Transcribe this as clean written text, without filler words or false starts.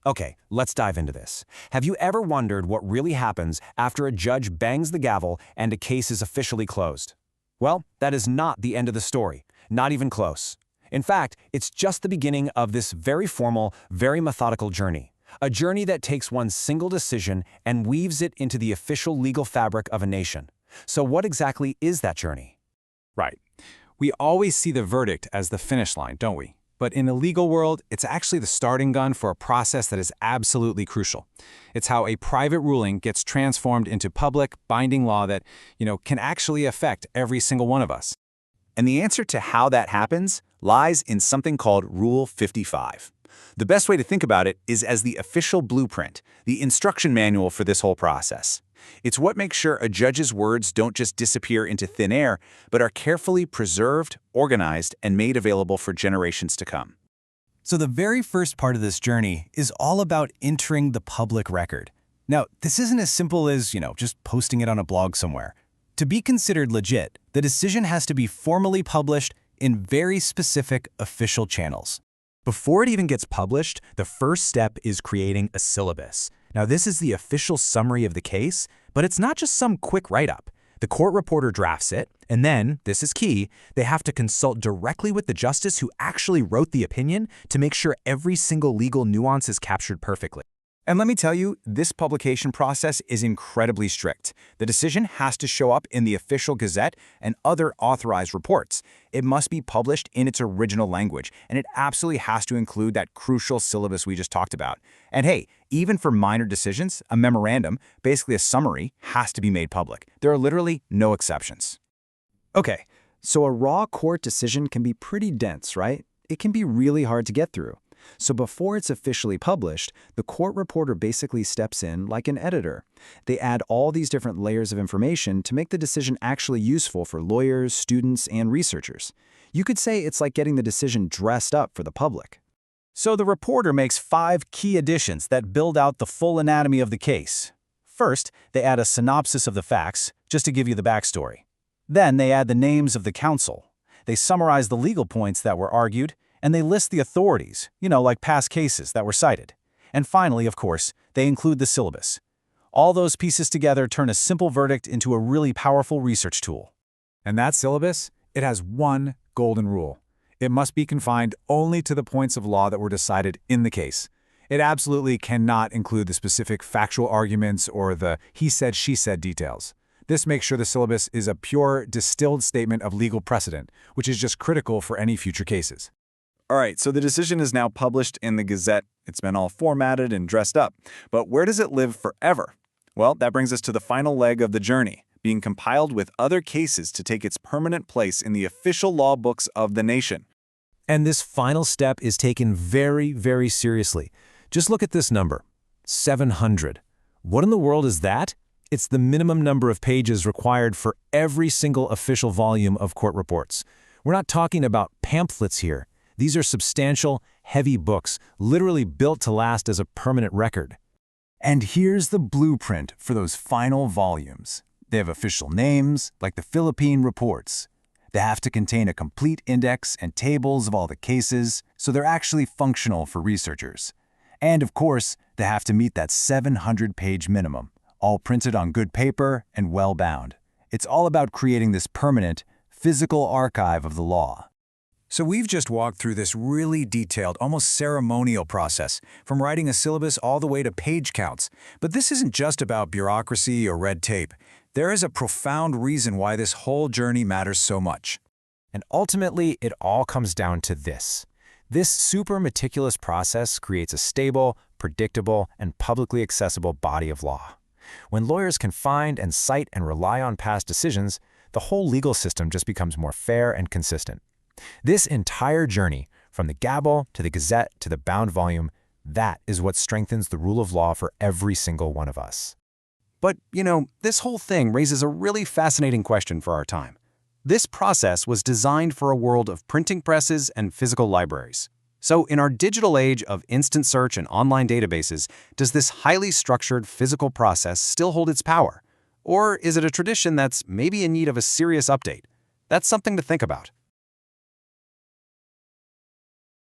Okay, let's dive into this. Have you ever wondered what really happens after a judge bangs the gavel and a case is officially closed? Well, that is not the end of the story, not even close. In fact, it's just the beginning of this very formal, very methodical journey. A journey that takes one single decision and weaves it into the official legal fabric of a nation. So what exactly is that journey? Right. We always see the verdict as the finish line, don't we? But in the legal world, it's actually the starting gun for a process that is absolutely crucial. It's how a private ruling gets transformed into public, binding law that, can actually affect every single one of us. And the answer to how that happens lies in something called Rule 55. The best way to think about it is as the official blueprint, the instruction manual for this whole process. It's what makes sure a judge's words don't just disappear into thin air, but are carefully preserved, organized, and made available for generations to come. So the very first part of this journey is all about entering the public record. Now, this isn't as simple as, just posting it on a blog somewhere. To be considered legit, the decision has to be formally published in very specific official channels. Before it even gets published, the first step is creating a syllabus. Now, this is the official summary of the case, but it's not just some quick write-up. The court reporter drafts it, and then, this is key, they have to consult directly with the justice who actually wrote the opinion to make sure every single legal nuance is captured perfectly. And let me tell you, this publication process is incredibly strict. The decision has to show up in the official Gazette and other authorized reports. It must be published in its original language, and it absolutely has to include that crucial syllabus we just talked about. And hey, even for minor decisions, a memorandum, basically a summary, has to be made public. There are literally no exceptions. Okay, so a raw court decision can be pretty dense, right? It can be really hard to get through. So before it's officially published, the court reporter basically steps in like an editor. They add all these different layers of information to make the decision actually useful for lawyers, students, and researchers. You could say it's like getting the decision dressed up for the public. So the reporter makes 5 key additions that build out the full anatomy of the case. First, they add a synopsis of the facts, just to give you the backstory. Then they add the names of the counsel. They summarize the legal points that were argued, and they list the authorities, like past cases that were cited. And finally, of course, they include the syllabus. All those pieces together turn a simple verdict into a really powerful research tool. And that syllabus, it has one golden rule. It must be confined only to the points of law that were decided in the case. It absolutely cannot include the specific factual arguments or the he said, she said details. This makes sure the syllabus is a pure, distilled statement of legal precedent, which is just critical for any future cases. All right, so the decision is now published in the Gazette. It's been all formatted and dressed up. But where does it live forever? Well, that brings us to the final leg of the journey, being compiled with other cases to take its permanent place in the official law books of the nation. And this final step is taken very, very seriously. Just look at this number, 700. What in the world is that? It's the minimum number of pages required for every single official volume of court reports. We're not talking about pamphlets here. These are substantial, heavy books, literally built to last as a permanent record. And here's the blueprint for those final volumes. They have official names, like the Philippine reports. They have to contain a complete index and tables of all the cases, so they're actually functional for researchers. And of course, they have to meet that 700-page minimum, all printed on good paper and well-bound. It's all about creating this permanent, physical archive of the law. So we've just walked through this really detailed, almost ceremonial process, from writing a syllabus all the way to page counts. But this isn't just about bureaucracy or red tape. There is a profound reason why this whole journey matters so much. And ultimately, it all comes down to this. This super meticulous process creates a stable, predictable, and publicly accessible body of law. When lawyers can find and cite and rely on past decisions, the whole legal system just becomes more fair and consistent. This entire journey, from the gavel to the Gazette to the bound volume, that is what strengthens the rule of law for every single one of us. But, this whole thing raises a really fascinating question for our time. This process was designed for a world of printing presses and physical libraries. So in our digital age of instant search and online databases, does this highly structured physical process still hold its power? Or is it a tradition that's maybe in need of a serious update? That's something to think about.